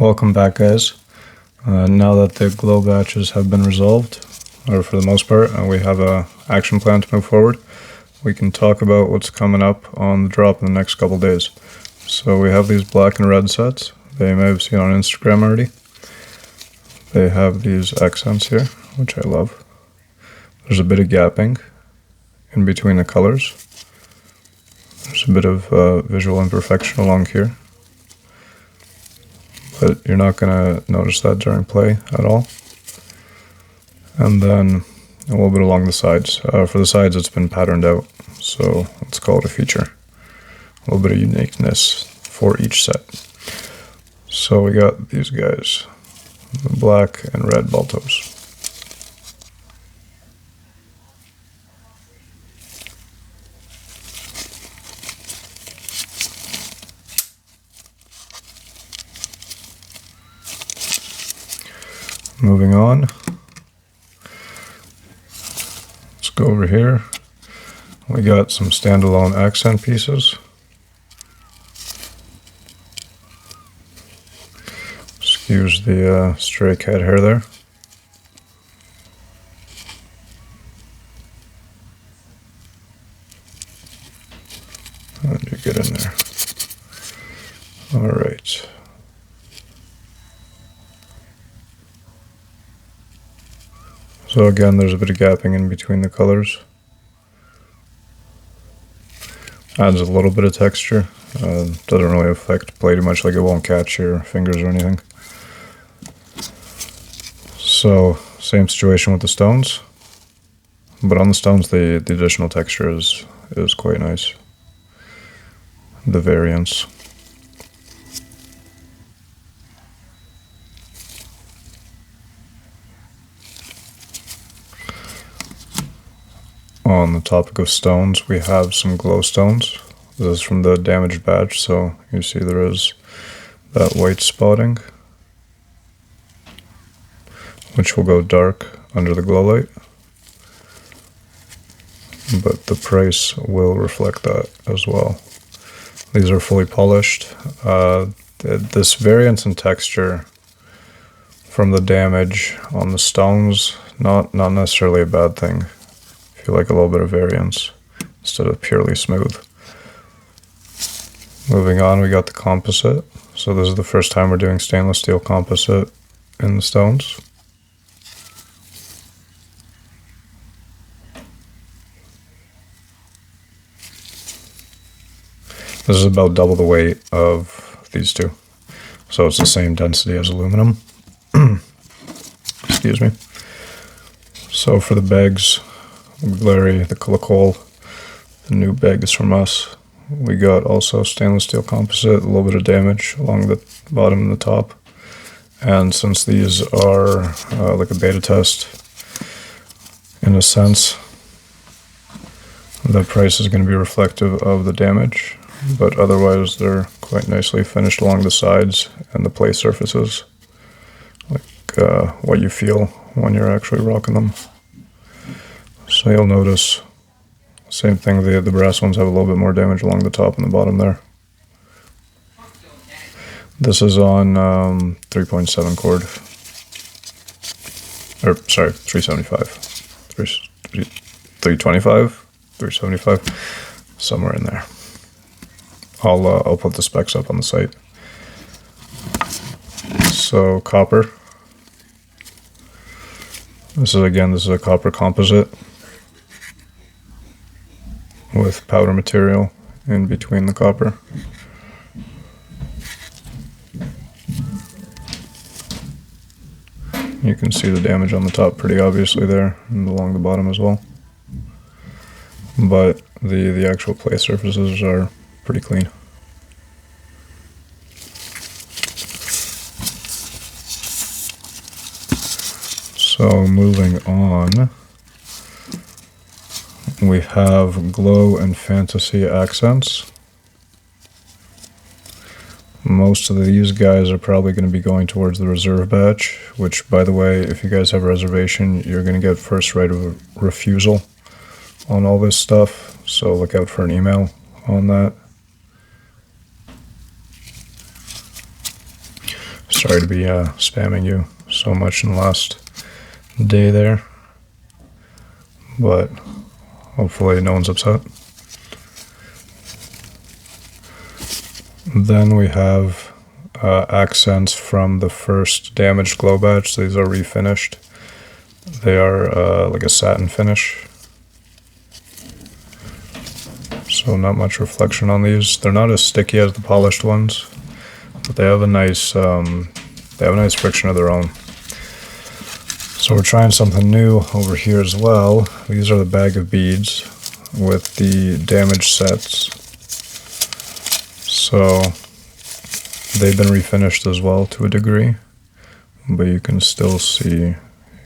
Welcome back, guys. Now that the glow batches have been resolved, or for the most part, we have a action plan to move forward. We can talk about what's coming up on the drop in the next couple days. So we have these black and red sets. They may have seen on Instagram already. They have these accents here, which I love. There's a bit of gapping in between the colors. There's a bit of visual imperfection along here, but you're not going to notice that during play at all. And then a little bit along the sides. For the sides, it's been patterned out, so let's call it a feature. A little bit of uniqueness for each set. So we got these guys, the black and red Baltos. Moving on, let's go over here. We got some standalone accent pieces. Excuse the stray cat hair there. How did you get in there? All right. So again, there's a bit of gapping in between the colors. Adds a little bit of texture. Doesn't really affect play too much, like it won't catch your fingers or anything. So, same situation with the stones. But on the stones, the additional texture is quite nice. The variance. On the topic of stones, we have some glow stones. This is from the damaged batch, so you see there is that white spotting, which will go dark under the glow light, but the price will reflect that as well. These are fully polished. This variance in texture from the damage on the stones, not necessarily a bad thing. If you like a little bit of variance instead of purely smooth. Moving on, we got the composite. So this is the first time we're doing stainless steel composite in the stones. This is about double the weight of these two. So it's the same density as aluminum. Excuse me. So for the bags, Larry, the Colacol, the new bag is from us. We got also stainless steel composite, a little bit of damage along the bottom and the top. And since these are like a beta test, in a sense, the price is going to be reflective of the damage, but otherwise they're quite nicely finished along the sides and the play surfaces, like what you feel when you're actually rocking them. So you'll notice, same thing, the brass ones have a little bit more damage along the top and the bottom there. This is on 3.7 cord. Or, sorry, 375. 325? 375? Somewhere in there. I'll put the specs up on the site. So, copper. This is a copper composite with powder material in between the copper. You can see the damage on the top pretty obviously there and along the bottom as well. But the actual play surfaces are pretty clean. So moving on, we have glow and fantasy accents. Most of these guys are probably going to be going towards the reserve batch, which, by the way, if you guys have a reservation, you're going to get first right of refusal on all this stuff, so look out for an email on that. Sorry to be spamming you so much in the last day there, but hopefully no one's upset. Then we have accents from the first damaged glow badge. These are refinished. They are like a satin finish, so not much reflection on these. They're not as sticky as the polished ones, but they have a nice friction of their own. So we're trying something new over here as well. These are the bag of beads with the damaged sets. So they've been refinished as well to a degree, but you can still see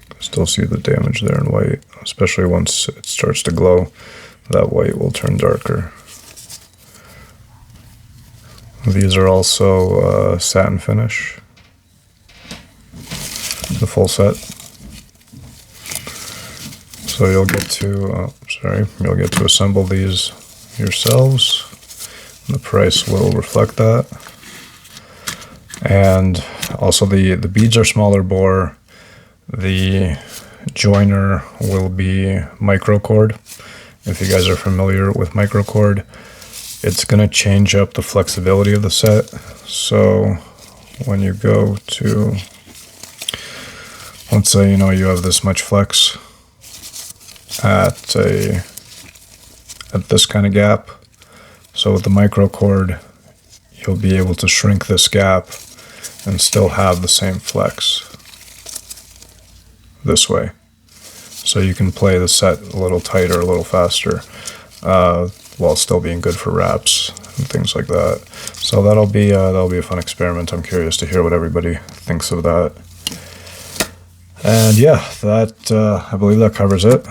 the damage there in white, especially once it starts to glow. That white will turn darker. These are also satin finish, the full set. So you'll get to assemble these yourselves. The price will reflect that. And also the beads are smaller bore. The joiner will be microcord. If you guys are familiar with microcord, it's going to change up the flexibility of the set. So when you go to, let's say, you have this much flex at this kind of gap. So with the microcord, you'll be able to shrink this gap and still have the same flex this way. So you can play the set a little tighter, a little faster, while still being good for wraps and things like that. So that'll be a fun experiment. I'm curious to hear what everybody thinks of that. And yeah, I believe that covers it.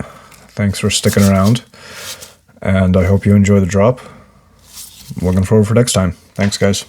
Thanks for sticking around, and I hope you enjoy the drop. Looking forward for next time. Thanks, guys.